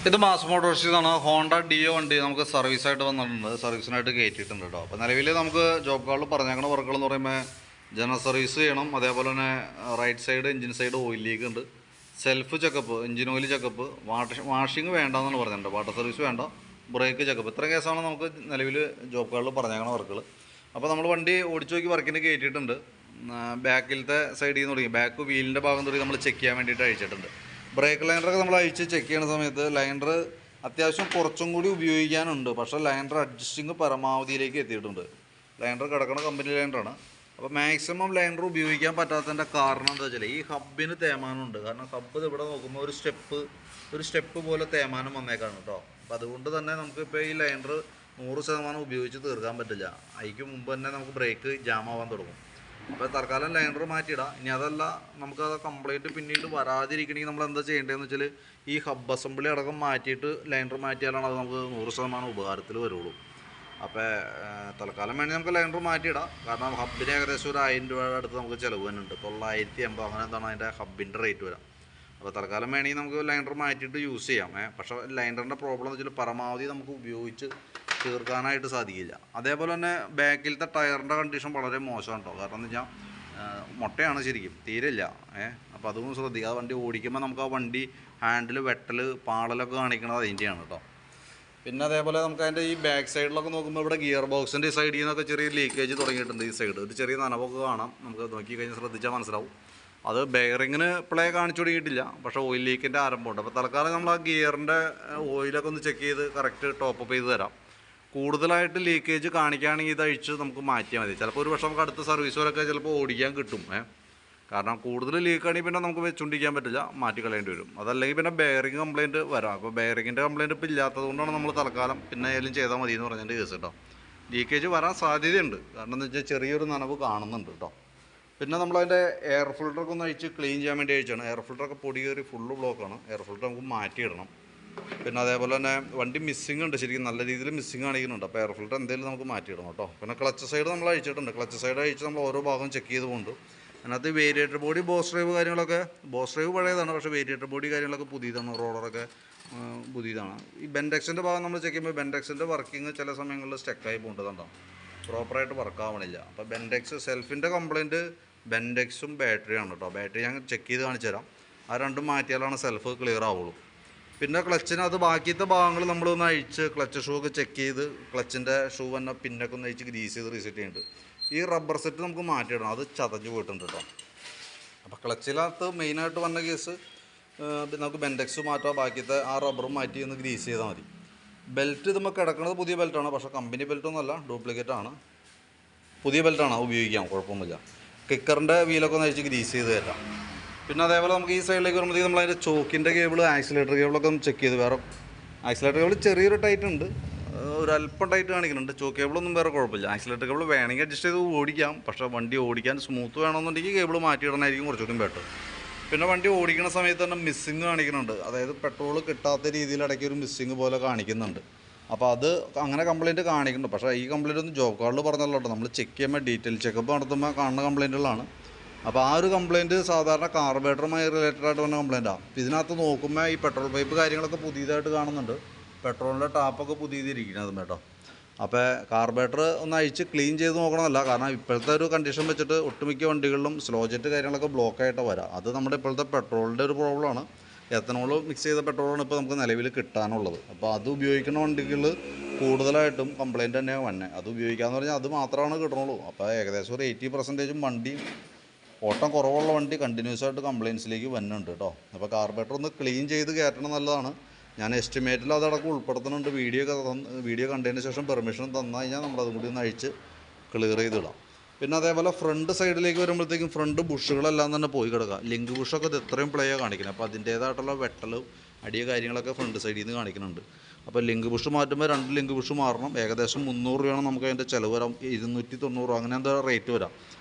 ഇത് മാസ് മോട്ടോഴ്സിൽ നിന്നാണ്. Honda deo വണ്ടി നമുക്ക് സർവീസായിട്ട് വന്നിട്ടുണ്ട്, സർവീസിനായിട്ട് കയറ്റിയിട്ടുണ്ട് കേട്ടോ. അപ്പോൾ നിലവിൽ നമുക്ക് ജോബ് കാർഡിൽ പറഞ്ഞേക്കുന്ന വർക്കുകൾ എന്ന് പറയുമ്പോൾ ജനറൽ സർവീസ് ചെയ്യണം, അതേപോലെ തന്നെ right side engine side oil leak ഉണ്ട്, self checkup, engine oil checkup, washing വേണ്ടെന്നാണ് പറഞ്ഞിട്ടുണ്ട്, വാട്ടർ സർവീസ് വേണ്ട, ബ്രേക്ക് ചെക്കപ്പ്, ഇത്ര കേസാണ് നമുക്ക് നിലവിൽ ജോബ് കാർഡിൽ പറഞ്ഞേക്കുന്ന വർക്കുകൾ. അപ്പോൾ നമ്മൾ വണ്ടി ഓടിച്ചു നോക്കി വർക്കിന് കയറ്റിയിട്ടുണ്ട്. ബാക്കിലത്തെ സൈഡിൽ നിന്ന് തുടങ്ങി ബാക്ക് വീലിൻ്റെ ഭാഗം തുടങ്ങി നമ്മൾ ചെക്ക് ചെയ്യാൻ വേണ്ടിയിട്ട് അയച്ചിട്ടുണ്ട്. ബ്രേക്ക് ലൈനറൊക്കെ നമ്മൾ അഴിച്ച് ചെക്ക് ചെയ്യുന്ന സമയത്ത് ലൈനർ അത്യാവശ്യം കുറച്ചും കൂടി ഉപയോഗിക്കാനുണ്ട്, പക്ഷേ ലൈനർ അഡ്ജസ്റ്റിങ് പരമാവധിയിലേക്ക് എത്തിയിട്ടുണ്ട്. ലൈനർ കിടക്കുന്ന കമ്പനി ലൈനറാണ്. അപ്പോൾ മാക്സിമം ലൈനർ ഉപയോഗിക്കാൻ പറ്റാത്തതിൻ്റെ കാരണം എന്താ വെച്ചാൽ ഈ ഹബ്ബിന് തേമാനമുണ്ട്. കാരണം ഹബ്ബ് ഇവിടെ നോക്കുമ്പോൾ ഒരു സ്റ്റെപ്പ് പോലെ തേമാനം വന്നേക്കാണ് കേട്ടോ. അപ്പോൾ അതുകൊണ്ട് തന്നെ നമുക്കിപ്പോൾ ഈ ലൈനർ 100% ഉപയോഗിച്ച് തീർക്കാൻ പറ്റില്ല. അതിക്ക് മുമ്പ് തന്നെ നമുക്ക് ബ്രേക്ക് ജാമാവാൻ തുടങ്ങും. അപ്പോൾ തൽക്കാലം ലൈനർ മാറ്റിയിടാം. ഇനി അതല്ല നമുക്കത് കംപ്ലൈൻറ്റ് പിന്നീട് വരാതിരിക്കണമെങ്കിൽ നമ്മൾ എന്താ ചെയ്യേണ്ടതെന്ന് വെച്ചാൽ ഈ ഹബ്ബ് അസംബ്ലി അടക്കം മാറ്റിയിട്ട് ലൈനർ മാറ്റിയാലാണ് അത് നമുക്ക് 100% ഉപകാരത്തിൽ വരുള്ളൂ. അപ്പോൾ തൽക്കാലം വേണമെങ്കിൽ നമുക്ക് ലൈനർ മാറ്റിയിടാം. കാരണം ഹബ്ബിന് ഏകദേശം ഒരു 1000 രൂപയുടെ അടുത്ത് നമുക്ക് ചിലവ് തന്നെയുണ്ട്. 980 അങ്ങനെ എന്താണ് അതിൻ്റെ ഹബ്ബിൻ്റെ റേറ്റ് വരാം. അപ്പോൾ തൽക്കാലം വേണമെങ്കിൽ നമുക്ക് ലൈനർ മാറ്റിയിട്ട് യൂസ് ചെയ്യാം. പക്ഷേ ലൈനറിൻ്റെ പ്രോബ്ലം എന്ന് വെച്ചാൽ പരമാവധി നമുക്ക് ഉപയോഗിച്ച് തീർക്കാനായിട്ട് സാധിക്കില്ല. അതേപോലെ തന്നെ ബാക്കിലത്തെ ടയറിൻ്റെ കണ്ടീഷൻ വളരെ മോശമാണ് കേട്ടോ. കാരണം എന്ന് വെച്ചാൽ മുട്ടയാണ് ശരിക്കും, തീരില്ല. അപ്പോൾ അതൊന്നും ശ്രദ്ധിക്കുക. ആ വണ്ടി ഓടിക്കുമ്പോൾ നമുക്ക് ആ വണ്ടി ഹാൻഡിൽ വെട്ടൽ പാളലൊക്കെ കാണിക്കണത് അതിൻ്റെയാണ് കേട്ടോ. പിന്നെ അതേപോലെ നമുക്ക് അതിൻ്റെ ഈ ബാക്ക് സൈഡിലൊക്കെ നോക്കുമ്പോൾ ഇവിടെ ഗിയർ ബോക്സിൻ്റെ സൈഡിൽ നിന്നൊക്കെ ചെറിയ ലീക്കേജ് തുടങ്ങിയിട്ടുണ്ട്. ഈ സൈഡ് ഒരു ചെറിയ നനവൊക്കെ കാണാം, നമുക്ക് നോക്കി കഴിഞ്ഞാൽ ശ്രദ്ധിച്ചാൽ മനസ്സിലാവും. അത് ബെയറിങ്ങിന് പ്ലേ കാണിച്ചു തുടങ്ങിയിട്ടില്ല, പക്ഷേ ഓയിൽ ലീക്കിൻ്റെ ആരംഭമുണ്ട്. അപ്പോൾ തൽക്കാലം നമ്മൾ ആ ഗിയറിൻ്റെ ഓയിലൊക്കെ ഒന്ന് ചെക്ക് ചെയ്ത് കറക്റ്റ് ടോപ്പപ്പ് ചെയ്ത് തരാം. കൂടുതലായിട്ട് ലീക്കേജ് കാണിക്കുകയാണെങ്കിൽ ഇത് അഴിച്ച് നമുക്ക് മാറ്റിയാൽ മതി. ചിലപ്പോൾ ഒരു പക്ഷേ നമുക്ക് അടുത്ത സർവീസുകളൊക്കെ ചിലപ്പോൾ ഓടിക്കാൻ കിട്ടും. കാരണം കൂടുതൽ ലീക്കാണെങ്കിൽ പിന്നെ നമുക്ക് വെച്ചുകൊണ്ടിരിക്കാൻ പറ്റില്ല, മാറ്റി കളയേണ്ടി വരും. അതല്ലെങ്കിൽ പിന്നെ ബെയറിങ് കംപ്ലയിൻറ്റ് വരാം. അപ്പോൾ ബെയറിങ്ങിൻ്റെ കംപ്ലയിൻറ്റ് ഇപ്പോൾ ഇല്ലാത്തത് കൊണ്ടാണ് നമ്മൾ തൽക്കാലം പിന്നെ ഏതെങ്കിലും ചെയ്താൽ മതി എന്ന് പറഞ്ഞതിൻ്റെ കേസ് കേട്ടോ. ലീക്കേജ് വരാൻ സാധ്യതയുണ്ട്, കാരണം എന്ന് വെച്ചാൽ ചെറിയൊരു നനവ് കാണുന്നുണ്ട് കേട്ടോ. പിന്നെ നമ്മളതിൻ്റെ എയർ ഫിൽറ്ററൊക്കെ ഒന്ന് അഴിച്ച് ക്ലീൻ ചെയ്യാൻ വേണ്ടി അയച്ചാണ്. എയർ ഫിൽറ്ററൊക്കെ പൊടി കയറി ഫുള്ള് ബ്ലോക്കാണ്. എയർ ഫിൽറ്റർ നമുക്ക് മാറ്റിയിടണം. പിന്നെ അതേപോലെ തന്നെ വണ്ടി മിസ്സിങ് ഉണ്ട്, ശരിക്കും നല്ല രീതിയിൽ മിസ്സിങ് കാണിക്കുന്നുണ്ട്. അപ്പോൾ എയർ ഫിൽറ്റർ എന്തെങ്കിലും നമുക്ക് മാറ്റിയിടണം കേട്ടോ. പിന്നെ ക്ലച്ച് സൈഡ് നമ്മൾ അഴിച്ചിട്ടുണ്ട്. ക്ലച്ച് സൈഡ് അഴിച്ച് നമ്മൾ ഓരോ ഭാഗം ചെക്ക് ചെയ്തുകൊണ്ട് അതിനകത്ത് വേരിയേറ്റർ ബോഡി, ബോസ് ഡ്രൈവ് പഴയതാണ്, പക്ഷേ വേരിയേറ്റർ ബോഡി കാര്യങ്ങളൊക്കെ പുതിയതാണ്, റോളറൊക്കെ പുതിയതാണ്. ഈ ബെൻഡെക്സിൻ്റെ ഭാഗം നമ്മൾ ചെക്ക് ചെയ്യുമ്പോൾ ബെൻഡെക്സിൻ്റെ വർക്കിംഗ് ചില സമയങ്ങളിൽ സ്റ്റക്കായി പോകേണ്ടതുണ്ടാവും, പ്രോപ്പറായിട്ട് വർക്കാവണില്ല. അപ്പോൾ ബെൻഡെക്സ് സെൽഫിൻ്റെ കംപ്ലയിൻറ്റ് ബെൻഡെക്സും ബാറ്ററിയാണ് കേട്ടോ. ബാറ്ററി ഞാൻ ചെക്ക് ചെയ്ത് കാണിച്ചു തരാം. ആ രണ്ടും മാറ്റിയാലാണ് സെൽഫ് ക്ലിയർ ആവുള്ളൂ. പിന്നെ ക്ലച്ചിനകത്ത് ബാക്കിയത്തെ ഭാഗങ്ങൾ നമ്മളൊന്ന് അഴിച്ച് ക്ലച്ച് ഷൂ ഒക്കെ ചെക്ക് ചെയ്ത് ക്ലച്ചിൻ്റെ ഷൂ തന്നെ പിന്നൊക്കെ ഒന്ന് അഴിച്ച് ഗ്രീസ് ചെയ്ത് റീസെറ്റ് ചെയ്യുന്നുണ്ട്. ഈ റബ്ബർ സെറ്റ് നമുക്ക് മാറ്റിയിടണം, അത് ചതഞ്ഞ് പോയിട്ടുണ്ട് കേട്ടോ. അപ്പോൾ ക്ലച്ചിനകത്ത് മെയിനായിട്ട് വന്ന കേസ് നമുക്ക് ബെൻഡെക്സ് മാറ്റാം, ബാക്കിയത്തെ ആ റബ്ബറും മാറ്റി ഒന്ന് ഗ്രീസ് ചെയ്താൽ മതി. ബെൽറ്റ് ഇത് നമുക്ക് കിടക്കുന്നത് പുതിയ ബെൽറ്റാണ്, പക്ഷേ കമ്പനി ബെൽറ്റൊന്നുമല്ല, ഡ്യൂപ്ലിക്കേറ്റ് ആണ്. പുതിയ ബെൽറ്റാണ്, ഉപയോഗിക്കാം, കുഴപ്പമൊന്നുമില്ല. കിക്കറിൻ്റെ വീലൊക്കെ ഒന്ന് അഴിച്ച് ഗ്രീസ് ചെയ്ത് തരാം. പിന്നെ അതേപോലെ നമുക്ക് ഈ സൈഡിലേക്ക് വരുമ്പോഴത്തേക്ക് നമ്മളതിൻ്റെ ചോക്കിൻ്റെ കേബിൾ, ആക്സിലേറ്റർ കേബിളൊക്കെ ഒന്ന് ചെക്ക് ചെയ്ത്. വേറെ ആക്സിലേറ്റർ കേബിൾ ചെറിയൊരു ടൈറ്റ് ഉണ്ട്, ഒരു അല്പം ടൈറ്റ് കാണിക്കുന്നുണ്ട്. ചോക്ക് കേബിളൊന്നും വേറെ കുഴപ്പമില്ല. ആക്സിലേറ്റർ കേബിൾ വേണമെങ്കിൽ അഡ്ജസ്റ്റ് ചെയ്ത് ഓടിക്കാം, പക്ഷേ വണ്ടി ഓടിക്കാൻ സ്മൂത്ത് വേണമെന്നുണ്ടെങ്കിൽ കേബിൾ മാറ്റിയിടണമായിരിക്കും കുറച്ചുകൂടി ബെറ്റർ. പിന്നെ വണ്ടി ഓടിക്കുന്ന സമയത്ത് തന്നെ മിസ്സിങ് കാണിക്കുന്നുണ്ട്, അതായത് പെട്രോൾ കിട്ടാത്ത രീതിയിൽ ഇടയ്ക്ക് ഒരു മിസ്സിങ് പോലെ കാണിക്കുന്നുണ്ട്. അപ്പോൾ അത് അങ്ങനെ കംപ്ലയിൻറ്റ് കാണിക്കുന്നുണ്ട്. പക്ഷേ ഈ കംപ്ലയിൻ്റ് ഒന്നും ജോബ് കാർഡിൽ പറഞ്ഞല്ലോ കേട്ടോ. നമ്മൾ ചെക്ക് ചെയ്യുമ്പോൾ ഡീറ്റെയിൽ ചെക്കപ്പ് നടത്തുമ്പോൾ കാണുന്ന കംപ്ലയിൻറ്റുകളാണ്. അപ്പോൾ ആ ഒരു കംപ്ലയിൻറ്റ് സാധാരണ കാർബറേറ്ററുമായി റിലേറ്റഡ് ആയിട്ട് വന്ന കംപ്ലയിൻറ്റാണ്. ഇതിനകത്ത് നോക്കുമ്പോൾ ഈ പെട്രോൾ പൈപ്പ് കാര്യങ്ങളൊക്കെ പുതിയതായിട്ട് കാണുന്നുണ്ട്, പെട്രോളിൻ്റെ ടാപ്പൊക്കെ പുതിയതിരിക്കുന്നത് കേട്ടോ. അപ്പോൾ കാർബറേറ്റർ ഒന്ന് അഴിച്ച് ക്ലീൻ ചെയ്ത് നോക്കണമല്ല, കാരണം ഇപ്പോഴത്തെ ഒരു കണ്ടീഷൻ വെച്ചിട്ട് ഒട്ടുമിക്ക വണ്ടികളിലും സ്ലോ ജെറ്റ് കാര്യങ്ങളൊക്കെ ബ്ലോക്കായിട്ട് വരാം. അത് നമ്മുടെ ഇപ്പോഴത്തെ പെട്രോളിൻ്റെ ഒരു പ്രോബ്ലമാണ്. എത്തനോൾ മിക്സ് ചെയ്ത പെട്രോളാണ് ഇപ്പോൾ നമുക്ക് നിലവിൽ കിട്ടാനുള്ളത്. അപ്പോൾ അത് ഉപയോഗിക്കുന്ന വണ്ടികൾ കൂടുതലായിട്ടും കംപ്ലയിൻറ്റ് തന്നെയാണ് വന്നെ. അത് ഉപയോഗിക്കാമെന്ന് പറഞ്ഞാൽ അത് മാത്രമാണ് കിട്ടണുള്ളൂ. അപ്പോൾ ഏകദേശം ഒരു 80% വണ്ടി ഓട്ടം കുറവുള്ള വണ്ടി കണ്ടിന്യൂസ് ആയിട്ട് കംപ്ലയിൻസിലേക്ക് വരുന്നുണ്ട് കേട്ടോ. അപ്പോൾ കാർബറേറ്റർ ഒന്ന് ക്ലീൻ ചെയ്ത് കയറ്റണം നല്ലതാണ്. ഞാൻ എസ്റ്റിമേറ്റിൽ അതടക്കം ഉൾപ്പെടുത്തുന്നുണ്ട്. വീഡിയോ കണ്ടതിന് ശേഷം പെർമിഷൻ തന്നു കഴിഞ്ഞാൽ നമ്മളതും കൂടി ഒന്ന് അഴിച്ച് ക്ലിയർ ചെയ്തിടാം. പിന്നെ അതേപോലെ ഫ്രണ്ട് സൈഡിലേക്ക് വരുമ്പോഴത്തേക്കും ഫ്രണ്ട് ബുഷുകളെല്ലാം തന്നെ പോയി കിടക്കുക. ലിങ്ക് ബുഷൊക്കെ ഇത് എത്രയും പ്ലേയാണ് കാണിക്കുന്നത്. അപ്പോൾ അതിൻ്റേതായിട്ടുള്ള വെട്ടലും അടിയ കാര്യങ്ങളൊക്കെ ഫ്രണ്ട് സൈഡിൽ നിന്ന് കാണിക്കുന്നുണ്ട്. അപ്പോൾ ലിങ്ക് ബുഷ് മാറ്റുമ്പോൾ 2 ലിങ്ക് ബുഷ് മാറണം. ഏകദേശം 300 രൂപയാണ് നമുക്ക് അതിൻ്റെ ചിലവ് വരാം, 290 അങ്ങനെ എന്താ റേറ്റ് വരാം.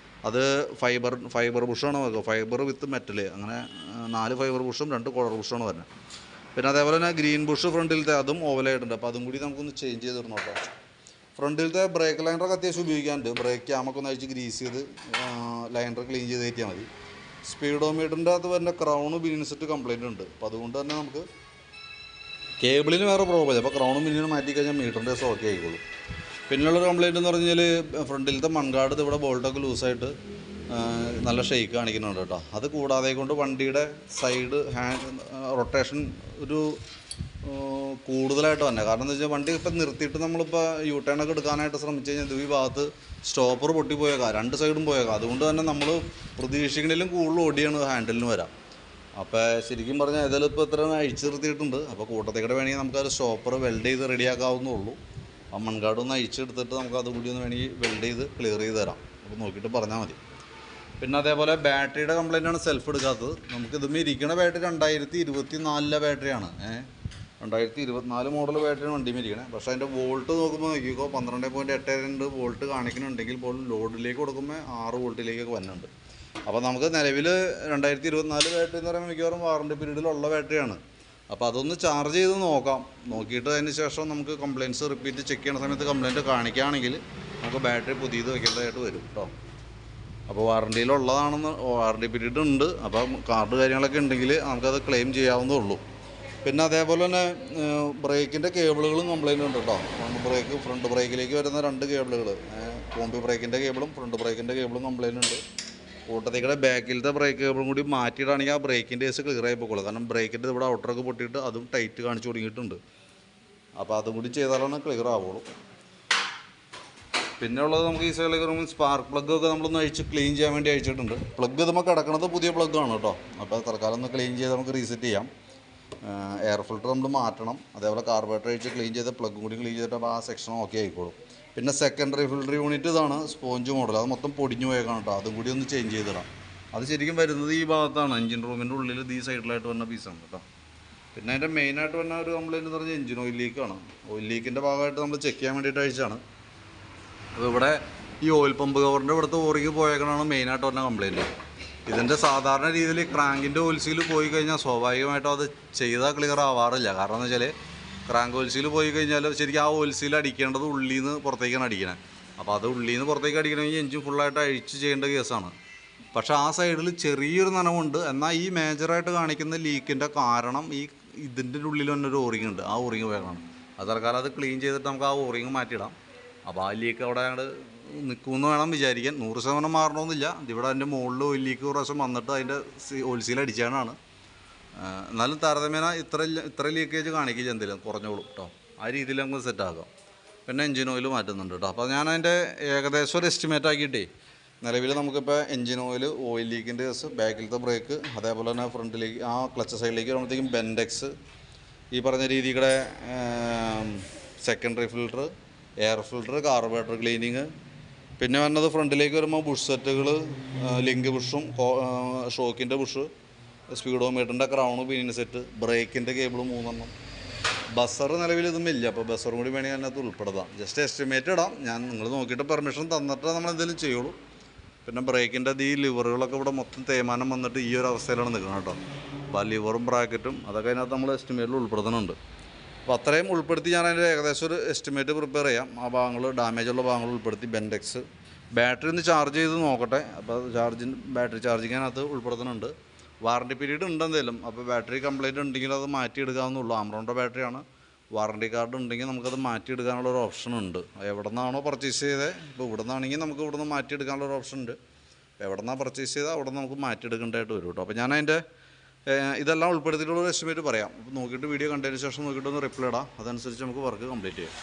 അത് ഫൈബർ ബുഷാണ് വരുക, ഫൈബർ വിത്ത് മെറ്റൽ, അങ്ങനെ 4 ഫൈബർ ബുഷും 2 കോളർ ബുഷാണ് വരുന്നത്. പിന്നെ അതേപോലെ തന്നെ ഗ്രീൻ ബുഷ് ഫ്രണ്ടിലത്തെ അതും ഓവലായിട്ടുണ്ട്. അപ്പോൾ അതും കൂടി നമുക്കൊന്ന് ചേഞ്ച് ചെയ്ത് തരണം കേട്ടോ. ഫ്രണ്ടിലത്തെ ബ്രേക്ക് ലൈനറൊക്കെ അത്യാവശ്യം ഉപയോഗിക്കാനുണ്ട്. ബ്രേക്ക് ക്യാമൊക്കെ ഒന്ന് അഴിച്ച് ഗ്രീസ് ചെയ്ത് ലൈനർ ക്ലീൻ ചെയ്ത് കയറ്റിയാൽ മതി. സ്പീഡോമീറ്ററിൻ്റെ അകത്ത് വരുന്ന ക്രൗണ് ബീൻ സെറ്റ് കംപ്ലയിൻ്റ് ഉണ്ട്. അപ്പോൾ അതുകൊണ്ട് തന്നെ നമുക്ക് കേബിളിന് വേറെ പ്രോബ്ലം ഇല്ല. അപ്പോൾ ക്രൗണും പിന്നിനും മാറ്റി കഴിഞ്ഞാൽ മീറ്ററിൻ്റെ ദിവസം ഓക്കെ ആയിക്കോളും. പിന്നുള്ളൊരു കംപ്ലയിൻ്റ് എന്ന് പറഞ്ഞു കഴിഞ്ഞാൽ ഫ്രണ്ടിലത്തെ മൺകാട് ഇവിടെ ബോൾട്ടൊക്കെ ലൂസായിട്ട് നല്ല ഷെയ്ക്ക് കാണിക്കുന്നുണ്ട് കേട്ടോ. അത് കൂടാതെ കൊണ്ട് വണ്ടിയുടെ സൈഡ് റൊട്ടേഷൻ ഒരു കൂടുതലായിട്ട് തന്നെ. കാരണം എന്താ വെച്ചാൽ വണ്ടി ഇപ്പം നിർത്തിയിട്ട് നമ്മളിപ്പോൾ യു ടേണൊക്കെ എടുക്കാനായിട്ട് ശ്രമിച്ചു കഴിഞ്ഞാൽ ഈ ഭാഗത്ത് സ്റ്റോപ്പർ പൊട്ടിപ്പോയേക്കാം, രണ്ട് സൈഡും പോയേക്കാം. അതുകൊണ്ട് തന്നെ നമ്മൾ പ്രതീക്ഷിക്കുന്നതിലും കൂടുതൽ ഓടിയാണ് ഹാൻഡിലിന് വരാം. അപ്പോൾ ശരിക്കും പറഞ്ഞാൽ ഏതായാലും ഇപ്പോൾ ഇത്ര അഴിച്ചു നിർത്തിയിട്ടുണ്ട്. അപ്പോൾ കൂട്ടത്തേക്കൂടെ വേണമെങ്കിൽ നമുക്കത് സ്റ്റോപ്പർ വെൽഡ് ചെയ്ത് റെഡിയാക്കാവുന്നേ ഉള്ളൂ. ആ മൺകാടൊന്ന് അഴിച്ചെടുത്തിട്ട് നമുക്ക് അതുകൂടി ഒന്ന് വേണമെങ്കിൽ വെൽഡ് ചെയ്ത് ക്ലിയർ ചെയ്ത് തരാം. അപ്പോൾ നോക്കിയിട്ട് പറഞ്ഞാൽ മതി. പിന്നെ അതേപോലെ ബാറ്ററിയുടെ കംപ്ലയിൻ്റാണ് സെൽഫ് എടുക്കാത്തത്. നമുക്കിതും ഇരിക്കുന്ന ബാറ്ററി 2024 ബാറ്ററിയാണ്. 2024 മോഡൽ ബാറ്ററിയാണ് വണ്ടി ഇരിക്കണേ. പക്ഷേ അതിൻ്റെ വോൾട്ട് നോക്കുമ്പോൾ നോക്കിക്കോ 12.82 വോൾട്ട് കാണിക്കുന്നുണ്ടെങ്കിൽ പോലും ലോഡിലേക്ക് കൊടുക്കുമ്പോൾ 6 വോൾട്ടിലേക്കൊക്കെ വരുന്നുണ്ട്. അപ്പോൾ നമുക്ക് നിലവിൽ 2024 ബാറ്ററി എന്ന് പറയുമ്പോൾ മിക്കവാറും വാറണ്ടി പീരീഡിലുള്ള ബാറ്ററിയാണ്. അപ്പോൾ അതൊന്ന് ചാർജ് ചെയ്ത് നോക്കാം. നോക്കിയിട്ട് അതിന് ശേഷം നമുക്ക് കംപ്ലയിൻറ്റ്സ് റിപ്പീറ്റ് ചെക്ക് ചെയ്യുന്ന സമയത്ത് കംപ്ലയിൻറ്റ് കാണിക്കുകയാണെങ്കിൽ നമുക്ക് ബാറ്ററി പുതിയത് വയ്ക്കേണ്ടതായിട്ട് വരും കേട്ടോ. അപ്പോൾ വാറണ്ടിയിലുള്ളതാണെന്ന് വാറണ്ടി പീരീഡ് ഉണ്ട്. അപ്പം കാർഡ് കാര്യങ്ങളൊക്കെ ഉണ്ടെങ്കിൽ നമുക്കത് ക്ലെയിം ചെയ്യാവുന്നേ ഉള്ളൂ. പിന്നെ അതേപോലെ തന്നെ ബ്രേക്കിൻ്റെ കേബിളുകളും കംപ്ലയിൻ്റ് ഉണ്ട് കേട്ടോ. ഫ്രണ്ട് ബ്രേക്കിലേക്ക് വരുന്ന 2 കേബിളുകൾ, കോമ്പി ബ്രേക്കിൻ്റെ കേബിളും ഫ്രണ്ട് ബ്രേക്കിൻ്റെ കേബിളും കംപ്ലയിൻ്റ് ഉണ്ട്. കൂട്ടത്തേക്കൂടെ ബാക്കിലത്തെ ബ്രേക്ക് കേബിളും കൂടി മാറ്റിയിട്ടാണെങ്കിൽ ആ ബ്രേക്കിൻ്റെ കേസ് ക്ലിയർ ആയി പോയിക്കോളൂ. കാരണം ബ്രേക്കിൻ്റെ ഇവിടെ ഔട്ടറൊക്കെ പൊട്ടിയിട്ട് അതും ടൈറ്റ് കാണിച്ചു തുടങ്ങിയിട്ടുണ്ട്. അപ്പോൾ അതും കൂടി ചെയ്താലാണ് ക്ലിയർ ആവുള്ളൂ. പിന്നെ ഉള്ളത് നമുക്ക് ഈ സൈഡിലേക്ക് വരുമ്പോൾ സ്പാർക്ക് പ്ലഗ്ഗൊക്കെ നമ്മളൊന്ന് അഴിച്ച് ക്ലീൻ ചെയ്യാൻ വേണ്ടി അഴിച്ചിട്ടുണ്ട്. പ്ലഗ് നമുക്ക് കിടക്കുന്നത് പുതിയ പ്ലഗ്ഗാണ് കേട്ടോ. അപ്പോൾ തൽക്കാലം ഒന്ന് ക്ലീൻ ചെയ്ത് നമുക്ക് റീസെറ്റ് ചെയ്യാം. എയർ ഫിൽറ്റർ നമ്മൾ മാറ്റണം. അതേപോലെ കാർബറേറ്റർ അഴിച്ച് ക്ലീൻ ചെയ്ത് പ്ലഗും കൂടി ക്ലീൻ ചെയ്തിട്ട് അപ്പോൾ ആ സെക്ഷൻ ഓക്കെ ആയിക്കോളും. പിന്നെ സെക്കൻഡറി ഫിൽറ്റർ യൂണിറ്റ് ഇതാണ് സ്പോഞ്ച് മോഡൽ. അത് മൊത്തം പൊടിഞ്ഞു പോയേക്കാണ് കേട്ടോ. അതും കൂടി ഒന്ന് ചേഞ്ച് ചെയ്തിടാം. അത് ശരിക്കും വരുന്നത് ഈ ഭാഗത്താണ്, എഞ്ചിൻ റൂമിൻ്റെ ഉള്ളിൽ ഈ സൈഡിലായിട്ട് വന്ന പീസാണ് കേട്ടോ. പിന്നെ അതിൻ്റെ മെയിനായിട്ട് വന്ന ഒരു കംപ്ലയിൻ്റ് എന്ന് പറഞ്ഞാൽ എഞ്ചിൻ ഓയിൽ ലീക്കാണ്. ഓയിൽ ലീക്കിൻ്റെ ഭാഗമായിട്ട് നമ്മൾ ചെക്ക് ചെയ്യാൻ വേണ്ടിയിട്ട് അഴിച്ചാണ്. അപ്പോൾ ഇവിടെ ഈ ഓയിൽ പമ്പ് കവറിൻ്റെ ഇവിടുത്തെ ഓറിക്ക് പോയേക്കണതാണ് മെയിനായിട്ട് വന്ന കംപ്ലയിൻറ്റ്. ഇതിൻ്റെ സാധാരണ രീതിയിൽ ക്രാങ്കിൻ്റെ ഓയിൽ സീൽ പോയി കഴിഞ്ഞാൽ സ്വാഭാവികമായിട്ടും അത് ചെയ്താൽ ക്ലിയർ ആവാറില്ല. കാരണം എന്ന് വെച്ചാൽ ക്രാങ്ക് ഓയിൽ സീൽ പോയി കഴിഞ്ഞാൽ ശരിക്കും ആ ഓയിൽ സീൽ അടിക്കേണ്ടത് ഉള്ളിൽ നിന്ന് പുറത്തേക്കാണ് അടിക്കണത്. അപ്പോൾ അത് ഉള്ളിൽ നിന്ന് പുറത്തേക്ക് അടിക്കണമെങ്കിൽ എഞ്ചിൻ ഫുള്ളായിട്ട് അഴിച്ച് ചെയ്യേണ്ട കേസാണ്. പക്ഷേ ആ സൈഡിൽ ചെറിയൊരു നനവുണ്ട്. എന്നാൽ ഈ മേജറായിട്ട് കാണിക്കുന്ന ലീക്കിൻ്റെ കാരണം ഇതിൻ്റെ ഉള്ളിൽ തന്നെ ഒരു ഓറിങ് ഉണ്ട്. ആ ഓറിങ് വേണം. അത് തൽക്കാലം അത് ക്ലീൻ ചെയ്തിട്ട് നമുക്ക് ആ ഓറിങ് മാറ്റിയിടാം. അപ്പോൾ ആ ലീക്ക് അവിടെ അങ്ങോട്ട് നിൽക്കുമെന്ന് വേണം വിചാരിക്കാൻ. 100% മാറണമെന്നില്ല. ഇവിടെ അതിൻ്റെ മുകളിൽ ഓയിൽ ലീക്ക് പ്രാവശ്യം വന്നിട്ട് അതിൻ്റെ ഓയിൽ സീൽ അടിച്ചാണ്. എന്നാലും താരതമ്യേന ഇത്ര ലീക്കേജ് കാണിക്കില്ല, എന്തെങ്കിലും കുറഞ്ഞോളും കേട്ടോ. ആ രീതിയിൽ നമുക്ക് സെറ്റാക്കാം. പിന്നെ എഞ്ചിൻ ഓയിൽ മാറ്റുന്നുണ്ട് കേട്ടോ. അപ്പോൾ ഞാൻ അതിൻ്റെ ഏകദേശം ഒരു എസ്റ്റിമേറ്റ് ആക്കിയിട്ടേ നിലവിൽ നമുക്കിപ്പോൾ എഞ്ചിൻ ഓയിൽ ലീക്കിൻ്റെ കേസ്, ബാക്കിലത്തെ ബ്രേക്ക്, അതേപോലെ തന്നെ ഫ്രണ്ടിലേക്ക് ആ ക്ലച്ച് സൈഡിലേക്ക് വരുമ്പോഴത്തേക്കും ബെൻഡെക്സ്, ഈ പറഞ്ഞ രീതിയുടെ secondary filter, air filter, carburettor cleaning, പിന്നെ വന്നത് ഫ്രണ്ടിലേക്ക് വരുമ്പോൾ ബുഷ് സെറ്റുകൾ, ലിങ്ക് ബുഷും ഷോക്കിൻ്റെ ബുഷ്, സ്പീഡോമീറ്ററിൻ്റെ ക്രൗണ് പിന്നിന് സെറ്റ്, ബ്രേക്കിൻ്റെ കേബിൾ 3 ബസർ നിലവിൽ ഇതും ഇല്ല. അപ്പോൾ ബസറും കൂടി വേണമെങ്കിൽ അതിനകത്ത് ഉൾപ്പെടുത്താം. ജസ്റ്റ് എസ്റ്റിമേറ്റ് ഇടാം. നിങ്ങൾ നോക്കിയിട്ട് പെർമിഷൻ തന്നിട്ട് നമ്മൾ എന്തെങ്കിലും ചെയ്യുള്ളൂ. പിന്നെ ബ്രേക്കിൻ്റെ ഈ ലിവറുകളൊക്കെ ഇവിടെ മൊത്തം തേയ്മാനം വന്നിട്ട് ഈ ഒരു അവസ്ഥയിലാണ് നിൽക്കുന്നത് കേട്ടോ. അപ്പോൾ ആ ലിവറും ബ്രാക്കറ്റും അതൊക്കെ അതിനകത്ത് നമ്മൾ എസ്റ്റിമേറ്റിൽ ഉൾപ്പെടുത്തുന്നുണ്ട്. അപ്പോൾ അത്രയും ഉൾപ്പെടുത്തി ഞാൻ അതിൻ്റെ ഏകദേശം ഒരു എസ്റ്റിമേറ്റ് പ്രിപ്പയർ ചെയ്യാം. ആ ഭാഗങ്ങൾ ഡാമേജുള്ള ഭാഗങ്ങൾ ഉൾപ്പെടുത്തി ബെൻഡെക്സ്, ബാറ്ററി ഒന്ന് ചാർജ് ചെയ്ത് നോക്കട്ടെ. അപ്പോൾ ബാറ്ററി ചാർജിങ്ങിനകത്ത് ഉൾപ്പെടുത്തുന്നുണ്ട്. വാറണ്ടി പീരീഡ് ഉണ്ടെന്തേലും. അപ്പോൾ ബാറ്ററി കംപ്ലയിൻറ്റ് ഉണ്ടെങ്കിൽ അത് മാറ്റിയെടുക്കാവുന്നുള്ളൂ. ആംറോണിൻ്റെ ബാറ്ററിയാണ്. വാറണ്ടി കാർഡ് ഉണ്ടെങ്കിൽ നമുക്കത് മാറ്റിയെടുക്കാനുള്ളൊരു ഓപ്ഷൻ ഉണ്ട്. എവിടെ നിന്നാണോ പർച്ചേസ് ചെയ്തത്, ഇപ്പോൾ ഇവിടെ നിന്നാണെങ്കിൽ നമുക്ക് ഇവിടെ നിന്ന് മാറ്റിയെടുക്കാനുള്ളൊരു ഓപ്ഷൻ ഉണ്ട്. എവിടെ നിന്നാണ് പർച്ചേസ് ചെയ്താൽ അവിടെ നമുക്ക് മാറ്റിയെടുക്കേണ്ടതായിട്ട് വരും കേട്ടോ. അപ്പോൾ ഞാൻ അതിൻ്റെ ഇതെല്ലാം ഉൾപ്പെടുത്തിയിട്ടുള്ള എസ്റ്റിമേറ്റ് പറയാം. അപ്പോൾ നോക്കിയിട്ട് വീഡിയോ കണ്ടതിന് ശേഷം നോക്കിയിട്ടൊന്ന് റിപ്ലൈ ഇടാം. അതനുസരിച്ച് നമുക്ക് വർക്ക് കംപ്ലീറ്റ് ചെയ്യാം.